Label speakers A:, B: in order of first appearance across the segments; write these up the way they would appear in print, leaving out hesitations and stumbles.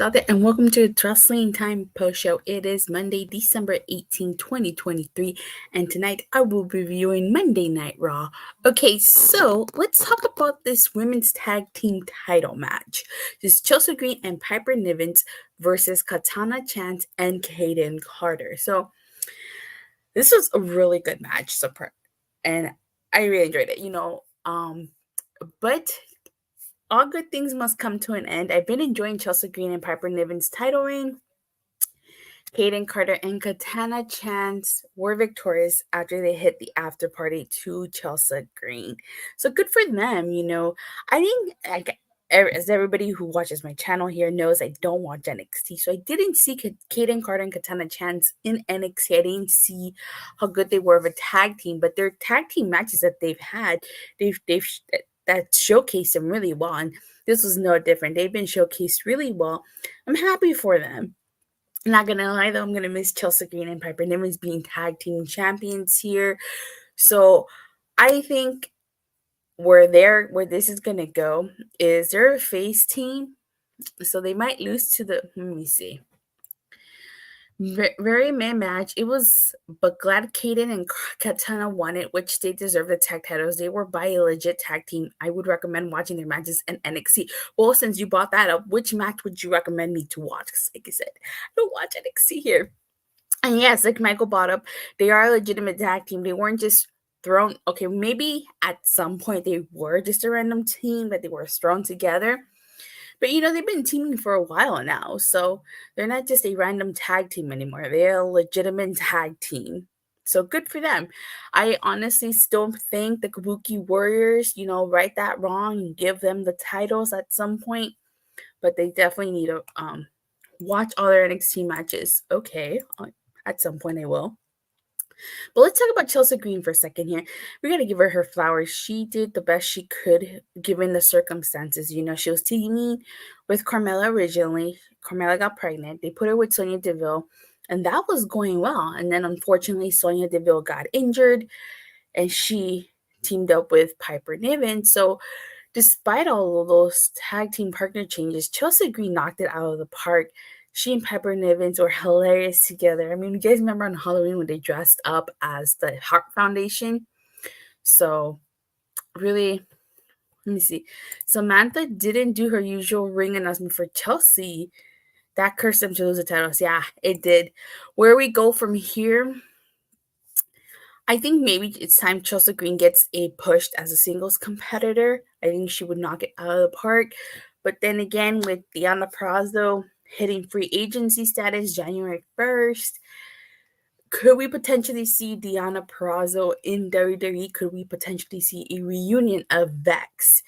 A: started, and welcome to the Wrestling Time Post Show. It is Monday, December 18, 2023, and tonight I will be reviewing Monday Night Raw. Okay, so let's talk about this women's tag team title match. This is Chelsea Green and Piper Niven versus Katana Chance and Kayden Carter. So this was a really good match, and I really enjoyed it. But all good things must come to an end. I've been enjoying Chelsea Green and Piper Niven's title reign. Kayden Carter and Katana Chance were victorious after they hit the after party to Chelsea Green. So good for them, I think, as everybody who watches my channel here knows, I don't watch NXT. So I didn't see Kayden Carter and Katana Chance in NXT. I didn't see how good they were of a tag team, but their tag team matches that they've had, that showcased them really well. And this was no different. They've been showcased really well. I'm happy for them. I'm not gonna lie though, I'm gonna miss Chelsea Green and Piper Niven being tag team champions here. So I think where this is gonna go is they're a face team. So they might lose to let me see. Very mid match. It was, but glad Kayden and Katana won it, which they deserve the tag titles. They were by a legit tag team. I would recommend watching their matches in NXT. Well, since you brought that up, which match would you recommend me to watch? Because like I said, I don't watch NXT here. And yes, like Michael brought up, they are a legitimate tag team. They weren't just thrown. Okay, maybe at some point they were just a random team, but they were thrown together. But they've been teaming for a while now, so they're not just a random tag team anymore. They're a legitimate tag team. So good for them. I honestly still think the Kabuki Warriors, right that wrong and give them the titles at some point. But they definitely need to watch all their NXT matches. Okay, at some point I will. But let's talk about Chelsea Green for a second here. We got to give her flowers. She did the best she could given the circumstances. She was teaming with Carmella originally. Carmella got pregnant. They put her with Sonya Deville, and that was going well. And then unfortunately, Sonya Deville got injured, and she teamed up with Piper Niven. So despite all of those tag team partner changes, Chelsea Green knocked it out of the park. She and Piper Niven were hilarious together. I mean, you guys remember on Halloween when they dressed up as the Heart Foundation? So, really, let me see. Samantha didn't do her usual ring announcement for Chelsea. That cursed them to lose the titles. Yeah, it did. Where we go from here, I think maybe it's time Chelsea Green gets pushed as a singles competitor. I think she would knock it out of the park. But then again, with Deonna Purrazzo hitting free agency status January 1st, could we potentially see Deonna Purrazzo in WWE? Could we potentially see a reunion of Vex?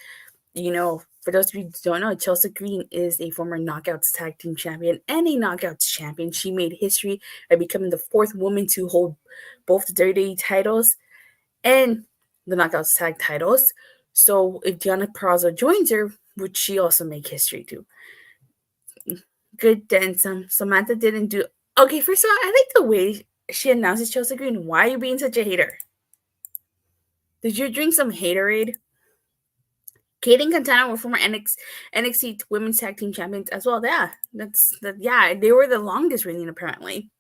A: For those of you who don't know, Chelsea Green is a former Knockouts Tag Team Champion and a Knockouts Champion. She made history by becoming the fourth woman to hold both the WWE titles and the Knockouts Tag titles. So if Deonna Purrazzo joins her, would she also make history too? Good then. Samantha didn't do... Okay, first of all, I like the way she announces Chelsea Green. Why are you being such a hater? Did you drink some haterade? Kayden and Katana were former NXT Women's Tag Team Champions as well. Yeah, they were the longest reigning apparently.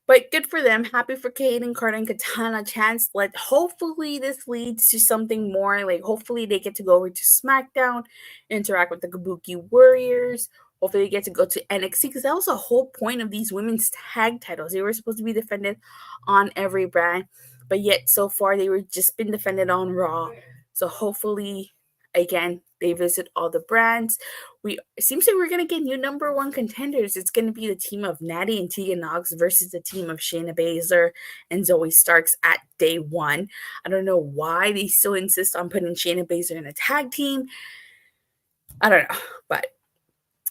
A: But good for them. Happy for Kayden Carter and Katana Chance. Hopefully this leads to something more. Hopefully they get to go over to SmackDown, interact with the Kabuki Warriors. Hopefully they get to go to NXT, because that was the whole point of these women's tag titles. They were supposed to be defended on every brand, but yet so far they were just been defended on Raw. So hopefully, again, they visit all the brands. It seems like we're going to get new number one contenders. It's going to be the team of Natty and Tegan Nox versus the team of Shayna Baszler and Zoe Starks at day one. I don't know why they still insist on putting Shayna Baszler in a tag team. I don't know, but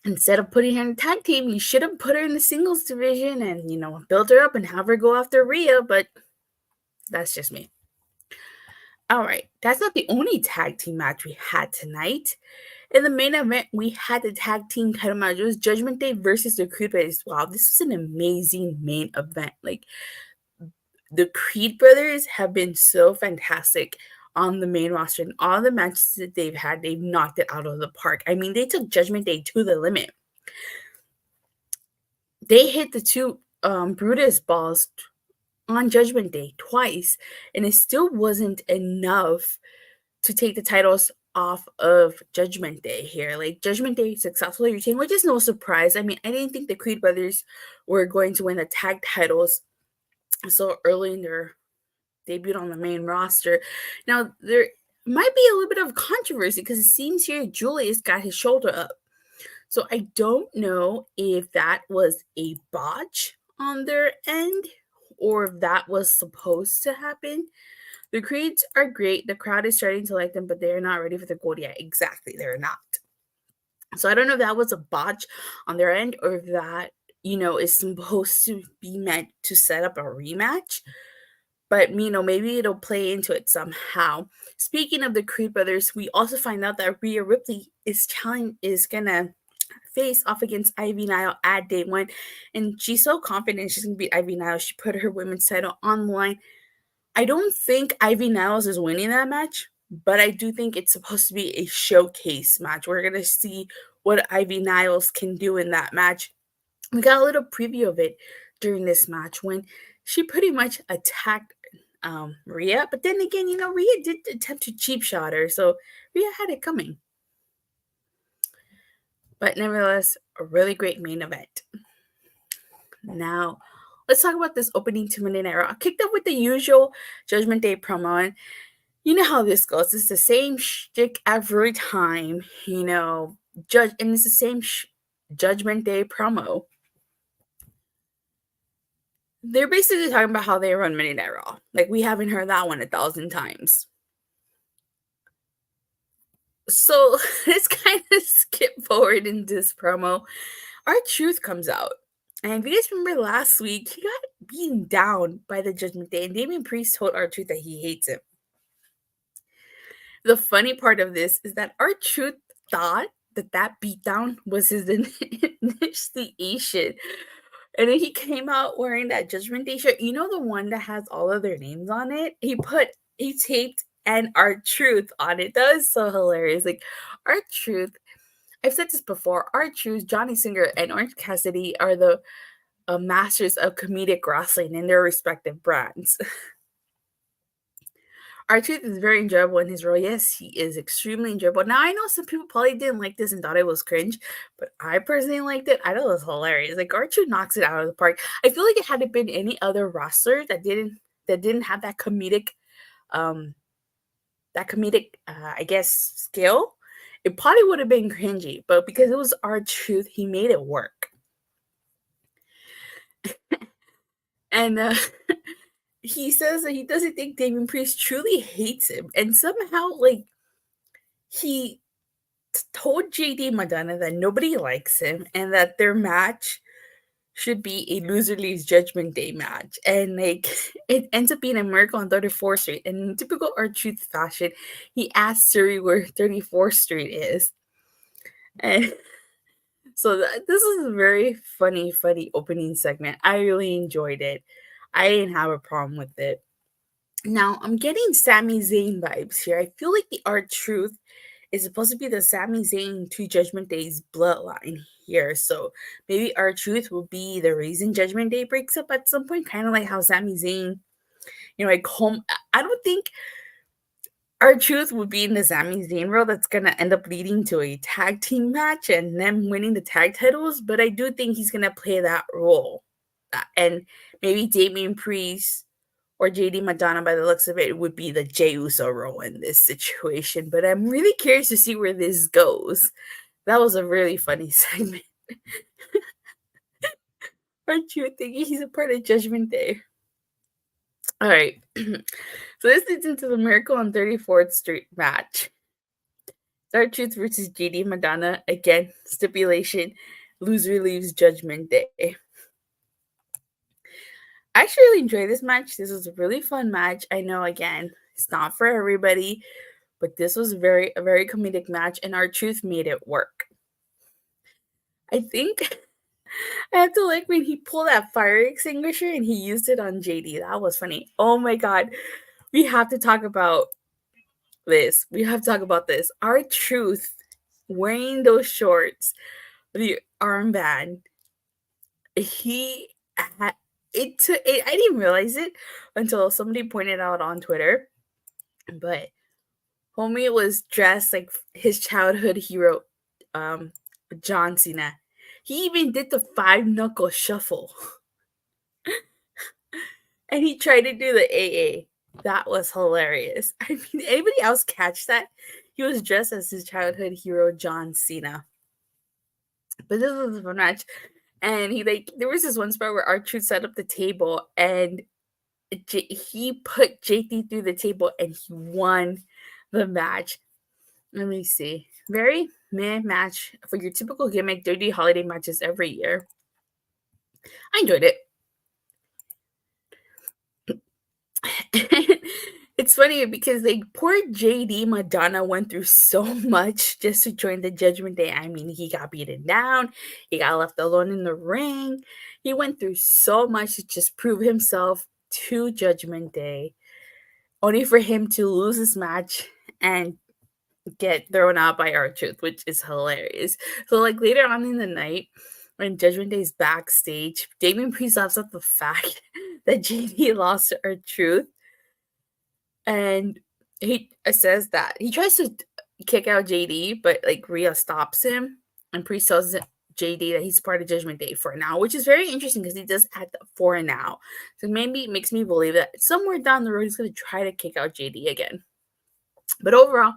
A: instead of putting her in a tag team, you should have put her in the singles division and, build her up and have her go after Rhea, but that's just me. All right, that's not the only tag team match we had tonight. In the main event, we had the tag team title match. It was Judgment Day versus the Creed Brothers. Wow, this was an amazing main event. The Creed Brothers have been so fantastic on the main roster, and all the matches that they've had, they've knocked it out of the park. I mean, they took Judgment Day to the limit. they hit the two Brutus balls on Judgment Day twice, and it still wasn't enough to take the titles off of Judgment Day here. Like, Judgment Day successfully retained, which is no surprise. I mean, I didn't think the Creed brothers were going to win the tag titles so early in their debut on the main roster. Now, there might be a little bit of controversy because it seems here Julius got his shoulder up. So I don't know if that was a botch on their end or if that was supposed to happen. The Creeds are great. The crowd is starting to like them, but they're not ready for the gold yet. Exactly, they're not. So I don't know if that was a botch on their end or if that, is supposed to be meant to set up a rematch. But, maybe it'll play into it somehow. Speaking of the Creed brothers, we also find out that Rhea Ripley is gonna face off against Ivy Nile at day one. And she's so confident she's gonna beat Ivy Nile. She put her women's title on the line. I don't think Ivy Niles is winning that match, but I do think it's supposed to be a showcase match. We're going to see what Ivy Niles can do in that match. We got a little preview of it during this match when she pretty much attacked Rhea, but then again, Rhea did attempt to cheap shot her, so Rhea had it coming. But nevertheless, a really great main event. Now, let's talk about this opening 2-minute era. I kicked up with the usual Judgment Day promo, and you know how this goes. It's the same shtick every time, and it's the same Judgment Day promo. They're basically talking about how they run Monday Night Raw. Like, we haven't heard that one 1,000 times. So let's kind of skip forward in this promo. R-Truth comes out. And if you guys remember last week, he got beaten down by the Judgment Day, and Damian Priest told R-Truth that he hates him. The funny part of this is that R-Truth thought that beatdown was his initiation. And then he came out wearing that Judgment Day shirt. You know, the one that has all of their names on it? He taped and R-Truth on it. That was so hilarious. Like, R-Truth, I've said this before, R-Truth, Johnny Singer, and Orange Cassidy are the masters of comedic wrestling in their respective brands. R-Truth is very enjoyable in his role. Yes, he is extremely enjoyable. Now, I know some people probably didn't like this and thought it was cringe, but I personally liked it. I thought it was hilarious. Like, R-Truth knocks it out of the park. I feel like it had it been any other wrestler that didn't have that comedic, I guess, skill, it probably would have been cringy. But because it was R-Truth, he made it work. And he says that he doesn't think Damian Priest truly hates him. And somehow, like, he told JD McDonagh that nobody likes him and that their match should be a loser leaves Judgment Day match. And, like, it ends up being a Miracle on 34th Street. And in typical R-Truth fashion, he asked Suri where 34th Street is. And so this is a very funny opening segment. I really enjoyed it. I didn't have a problem with it. Now, I'm getting Sami Zayn vibes here. I feel like the R-Truth is supposed to be the Sami Zayn to Judgment Day's bloodline here. So maybe R-Truth will be the reason Judgment Day breaks up at some point, kind of like how Sami Zayn, like home. I don't think R-Truth would be in the Sami Zayn role that's going to end up leading to a tag team match and them winning the tag titles, but I do think he's going to play that role. And maybe Damian Priest or JD McDonagh, by the looks of it, would be the Jey Uso role in this situation. But I'm really curious to see where this goes. That was a really funny segment. R-Truth thinking he's a part of Judgment Day. All right. So this leads into the Miracle on 34th Street match. R-Truth versus JD McDonagh. Again, stipulation, loser leaves Judgment Day. I actually really enjoyed this match. This was a really fun match. I know, again, it's not for everybody, but this was a very comedic match, and R-Truth made it work. I think I have to like when he pulled that fire extinguisher and he used it on JD. That was funny. Oh my god. We have to talk about this. R-Truth wearing those shorts, the armband, he had I didn't realize it until somebody pointed out on Twitter, but homie was dressed like his childhood hero, um, John Cena. He even did the 5 knuckle shuffle. And he tried to do the AA. That was hilarious. I mean, anybody else catch that? He was dressed as his childhood hero, John Cena. But this was a fun match. And there was this one spot where R-Truth set up the table and he put JT through the table and he won the match. Let me see. Very meh match for your typical gimmick dirty holiday matches every year. I enjoyed it. It's funny because like poor JD McDonagh went through so much just to join the Judgment Day. I mean, he got beaten down, he got left alone in the ring. He went through so much to just prove himself to Judgment Day, only for him to lose this match and get thrown out by R-Truth, which is hilarious. So like later on in the night, when Judgment Day's backstage, Damien Priest laughs at the fact that JD lost to R-Truth. And he says that he tries to kick out JD, but like Rhea stops him, and Priest tells JD that he's part of Judgment Day for now, which is very interesting because he does add the for now. So maybe it makes me believe that somewhere down the road he's going to try to kick out JD again. But overall,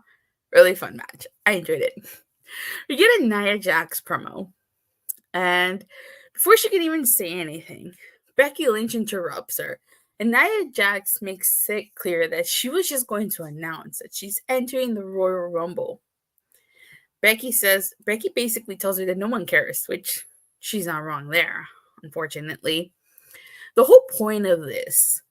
A: really fun match. I enjoyed it. We get a Nia Jax promo, and before she can even say anything, Becky Lynch interrupts her. And Nia Jax makes it clear that she was just going to announce that she's entering the Royal Rumble. Becky basically tells her that no one cares, which she's not wrong there, unfortunately. The whole point of this,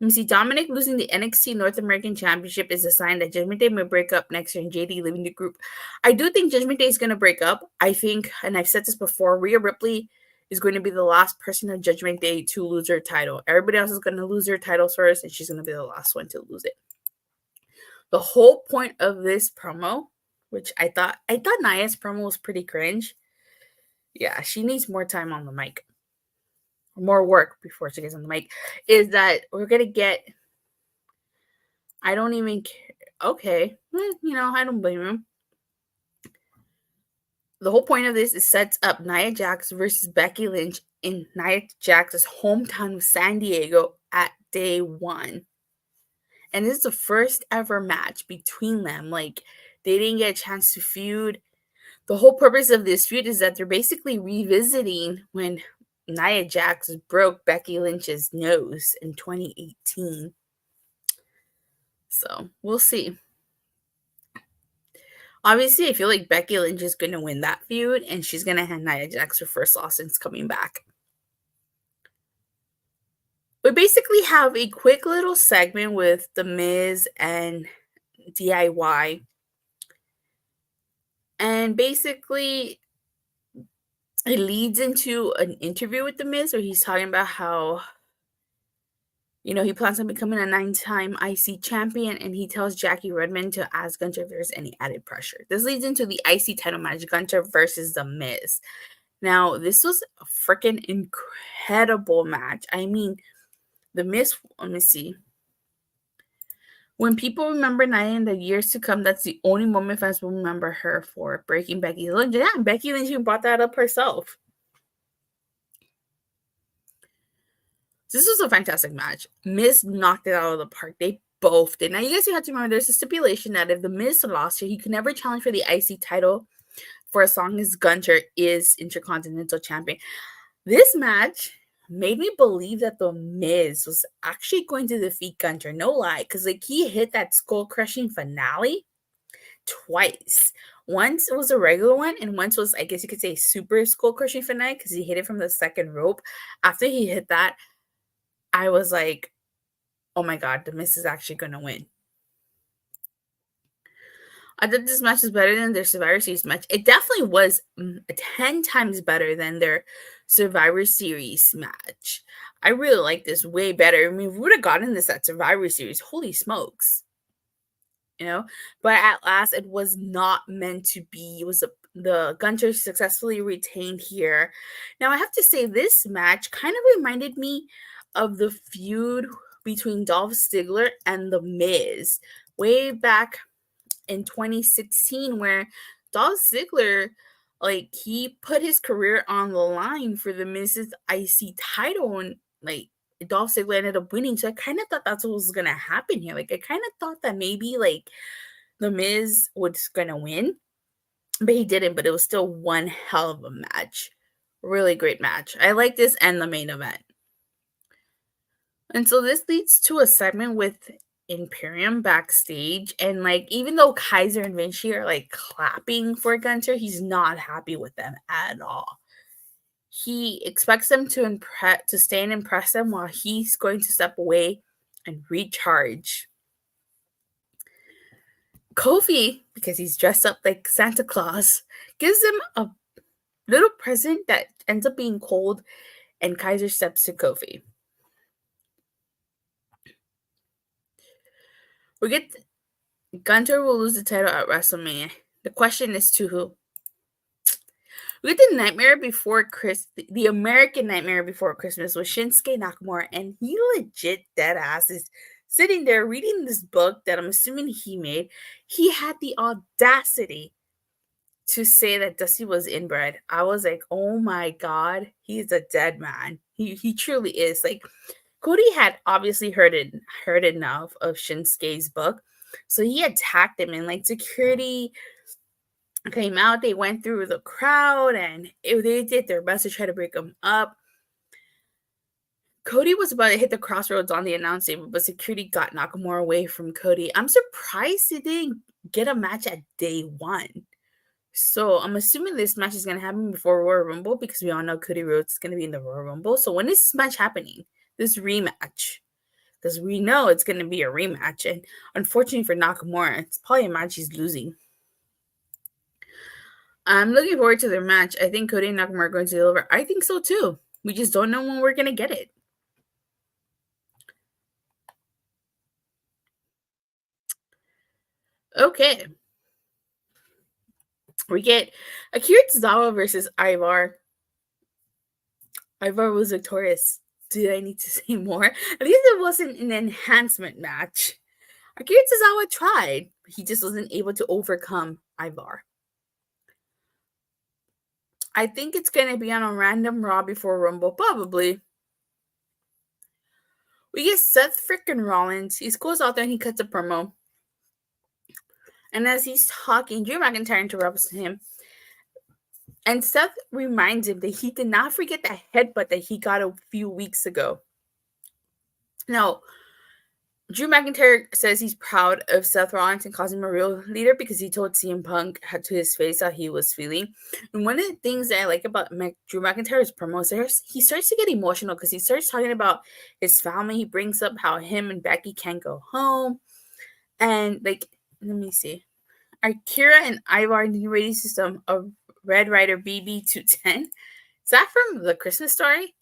A: let me see, Dominic losing the NXT North American Championship is a sign that Judgment Day may break up next year and JD leaving the group. I do think Judgment Day is going to break up. I think, and I've said this before, Rhea Ripley is going to be the last person on Judgment Day to lose her title. Everybody else is going to lose their titles first, and she's going to be the last one to lose it. The whole point of this promo, which I thought Nia's promo was pretty cringe. Yeah, she needs more time on the mic. More work before she gets on the mic. Is that we're going to get, I don't even care. Okay, I don't blame him. The whole point of this is sets up Nia Jax versus Becky Lynch in Nia Jax's hometown of San Diego at day 1. And this is the first ever match between them. Like, they didn't get a chance to feud. The whole purpose of this feud is that they're basically revisiting when Nia Jax broke Becky Lynch's nose in 2018. So, we'll see. Obviously, I feel like Becky Lynch is going to win that feud, and she's going to hand Nia Jax her first loss since coming back. We basically have a quick little segment with The Miz and DIY. And basically, it leads into an interview with The Miz where he's talking about how, he plans on becoming a 9-time IC champion, and he tells Jackie Redmond to ask Gunther if there's any added pressure. This leads into the IC title match, Gunther versus The Miz. Now, this was a freaking incredible match. I mean, The Miz, let me see. When people remember Nia in the years to come, that's the only moment fans will remember her for, breaking Becky Lynch. Yeah, Becky Lynch even brought that up herself. This was a fantastic match. Miz knocked it out of the park. They both did. Now, you guys have to remember there's a stipulation that if The Miz lost here, he could never challenge for the IC title for as long as Gunther is Intercontinental Champion. This match made me believe that The Miz was actually going to defeat Gunther. No lie. Because he hit that skull-crushing finale twice. Once it was a regular one, and once was, I guess you could say, super skull-crushing finale because he hit it from the second rope. After he hit that, I was like, oh my God, The Miz is actually going to win. I thought this match was better than their Survivor Series match. It definitely was 10 times better than their Survivor Series match. I really like this way better. I mean, if we would have gotten this at Survivor Series, holy smokes. But at last, it was not meant to be. the Gunther successfully retained here. Now, I have to say, this match kind of reminded me of the feud between Dolph Ziggler and The Miz way back in 2016, where Dolph Ziggler, like, he put his career on the line for The Miz's IC title, and like Dolph Ziggler ended up winning. So I kind of thought that's what was gonna happen here. Like, I kind of thought that maybe like The Miz was gonna win, but he didn't. But it was still one hell of a match. Really great match. I like this and the main event. And so this leads to a segment with Imperium backstage. And like, even though Kaiser and Vinci are like clapping for Gunther, he's not happy with them at all. He expects them to stay and impress them while he's going to step away and recharge. Kofi, because he's dressed up like Santa Claus, gives him a little present that ends up being cold, and Kaiser steps to Kofi. We get Gunther will lose the title at WrestleMania. The question is to who? We get the Nightmare Before the American Nightmare Before Christmas with Shinsuke Nakamura, and he legit dead ass is sitting there reading this book that I'm assuming he made. He had the audacity to say that Dusty was inbred. I was like, oh my god, he's a dead man. He truly is. Like, Cody had obviously heard enough of Shinsuke's book, so he attacked him, and like security came out. They went through the crowd, and they did their best to try to break him up. Cody was about to hit the crossroads on the announce table, but security got Nakamura away from Cody. I'm surprised he didn't get a match at day one. So I'm assuming this match is going to happen before Royal Rumble, because we all know Cody Rhodes is going to be in the Royal Rumble. So when is this match happening? This rematch? Because we know it's going to be a rematch. And unfortunately for Nakamura, it's probably a match he's losing. I'm looking forward to their match. I think Cody and Nakamura are going to deliver. I think so too. We just don't know when we're going to get it. Okay. We get Akira Tozawa versus Ivar. Ivar was victorious. Did I need to say more? At least it wasn't an enhancement match. Akira Tozawa tried, but he just wasn't able to overcome Ivar. I think it's going to be on a random Raw before Rumble, probably. We get Seth frickin' Rollins. He goes out there and he cuts a promo. And as he's talking, Drew McIntyre interrupts him. And Seth reminds him that he did not forget that headbutt that he got a few weeks ago. Now, Drew McIntyre says he's proud of Seth Rollins and calls him a real leader because he told CM Punk to his face how he was feeling. And one of the things that I like about Drew McIntyre's promos, he starts to get emotional because he starts talking about his family. He brings up how him and Becky can't go home. And, like, let me see. Akira and Ivar new rating system of Red Rider BB210. Is that from the Christmas Story?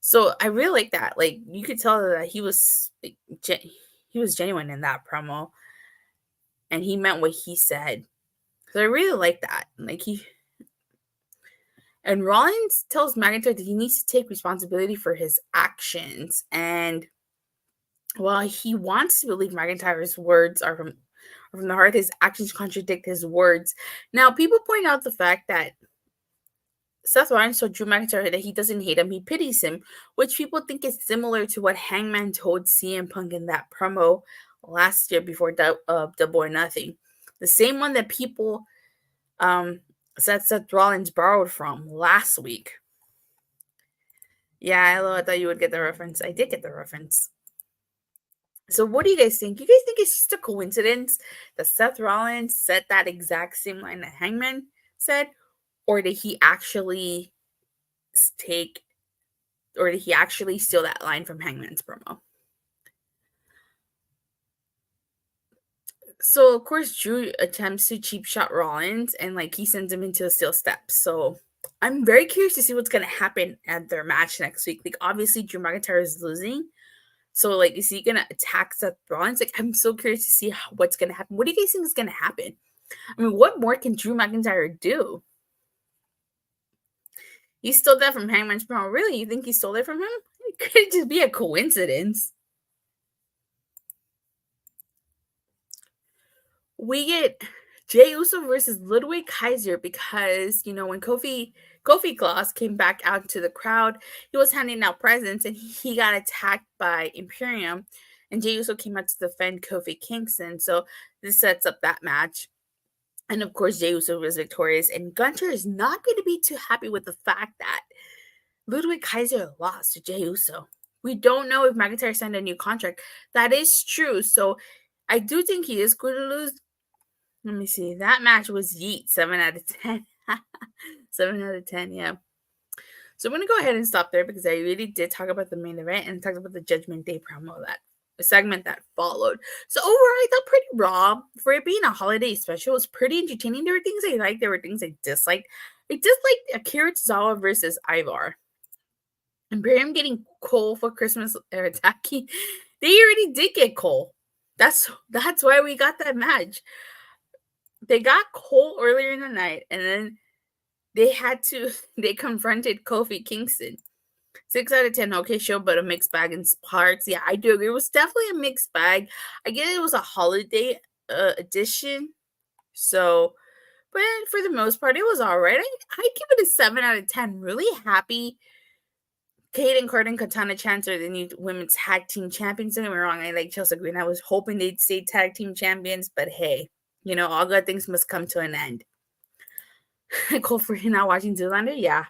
A: So I really like that. Like, you could tell that he was genuine in that promo, and he meant what he said. So I really like that. Like, and Rollins tells McIntyre that he needs to take responsibility for his actions. And while he wants to believe McIntyre's words are from the heart, his actions contradict his words. Now, people point out the fact that Seth Rollins told Drew McIntyre that he doesn't hate him, he pities him, which people think is similar to what Hangman told CM Punk in that promo last year before Double or Nothing. The same one that people said Seth Rollins borrowed from last week. Yeah, I thought you would get the reference. I did get the reference. So what do you guys think? You guys think it's just a coincidence that Seth Rollins said that exact same line that Hangman said? Or did he actually steal that line from Hangman's promo? So, of course, Drew attempts to cheap shot Rollins, and like he sends him into a steel step. So I'm very curious to see what's going to happen at their match next week. Like, obviously, Drew McIntyre is losing. So, like, is he going to attack Seth Rollins? Like, I'm so curious to see what's going to happen. What do you guys think is going to happen? I mean, what more can Drew McIntyre do? He stole that from Hangman's promo. Really? You think he stole it from him? It could just be a coincidence. We get Jey Uso versus Ludwig Kaiser because, when Kofi Claus came back out to the crowd, he was handing out presents and he got attacked by Imperium. And Jey Uso came out to defend Kofi Kingston. So this sets up that match. And of course, Jey Uso was victorious. And Gunther is not going to be too happy with the fact that Ludwig Kaiser lost to Jey Uso. We don't know if McIntyre signed a new contract. That is true. So I do think he is going to lose. Let me see. That match was yeet. 7 out of 10. 7 out of 10, yeah. So I'm going to go ahead and stop there because I really did talk about the main event and talk about the Judgment Day promo, that segment that followed. So overall, I thought pretty Raw. For it being a holiday special, it was pretty entertaining. There were things I liked. There were things I disliked. I disliked Akira Tozawa versus Ivar. Imperium getting Cole for Christmas or attacking. They already did get Cole. That's why we got that match. They got Cole earlier in the night, and then they confronted Kofi Kingston. 6 out of 10, okay, show, but a mixed bag in parts. Yeah, I do agree. It was definitely a mixed bag. I get it was a holiday edition, so, but for the most part, it was all right. I give it a 7 out of 10. Really happy. Kayden, and Katana Chance are the new women's tag team champions. Don't get me wrong, I like Chelsea Green. I was hoping they'd stay tag team champions, but hey, all good things must come to an end. Cole, for you not watching Zoolander? Yeah.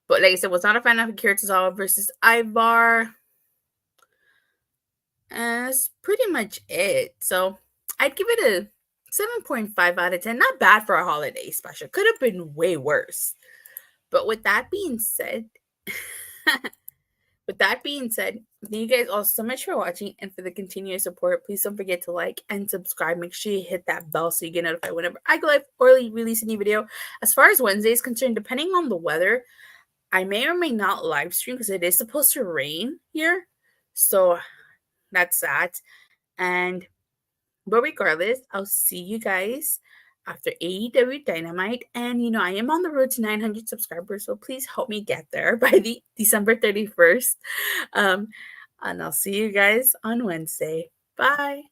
A: But like I said, was not a fan of Akira Tozawa versus Ivar. And that's pretty much it. So I'd give it a 7.5 out of 10. Not bad for a holiday special. Could have been way worse. But with that being said, thank you guys all so much for watching and for the continuous support. Please don't forget to like and subscribe. Make sure you hit that bell so you get notified whenever I go live or release a new video. As far as Wednesday is concerned, depending on the weather, I may or may not live stream because it is supposed to rain here. So that's that. But regardless, I'll see you guys after AEW Dynamite. And, I am on the road to 900 subscribers, so please help me get there by the December 31st. And I'll see you guys on Wednesday. Bye.